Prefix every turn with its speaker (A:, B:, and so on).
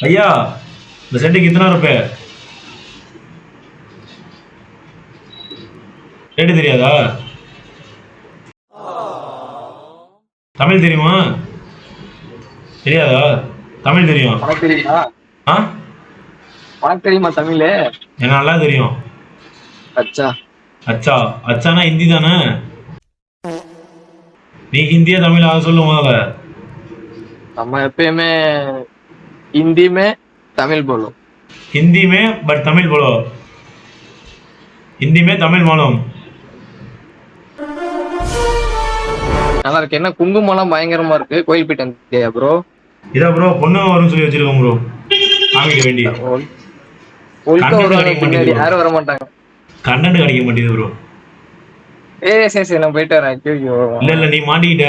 A: भैया இந்த செட்டு कितना रुपए ரேட்டு தெரியாதா? தமிழ் தெரியுமா? தெரியாதா? தமிழ் தெரியும்.
B: உனக்கு தெரியுமா?
A: ஆ
B: உனக்கு தெரியுமா தமிழ்?
A: எனக்கு நல்லா தெரியும்.
B: அச்சா
A: அச்சா அச்சானா ஹிந்தி தானே? நீ ஹிந்தியா தமிழ் அதை சொல்லு முதல்ல.
B: நம்ம எப்பயுமே हिंदी में तमिल बोलो.
A: हिंदी में बट तमिल बोलो. हिंदी में तमिल मालूम.
B: நல்லா இருக்கு. என்ன குங்குமம்லாம் பயங்கரமா இருக்கு. கோயில் போயிட்டு வந்தியா ப்ரோ?
A: இதா ப்ரோ பொண்ணு வரும்னு சொல்லி வச்சிருக்கோம் ப்ரோ. காமிக்க வேண்டி.
B: ஒழுக்கா வருவாங்க பின்னாடி யாரும் வர மாட்டாங்க.
A: கண்டென்ட் கிடைக்க மாட்டேங்குது ப்ரோ.
B: சரி நான் போயிட்டு வரேன். ஐயோ
A: இல்ல நீ மாட்டிக்கிட்ட.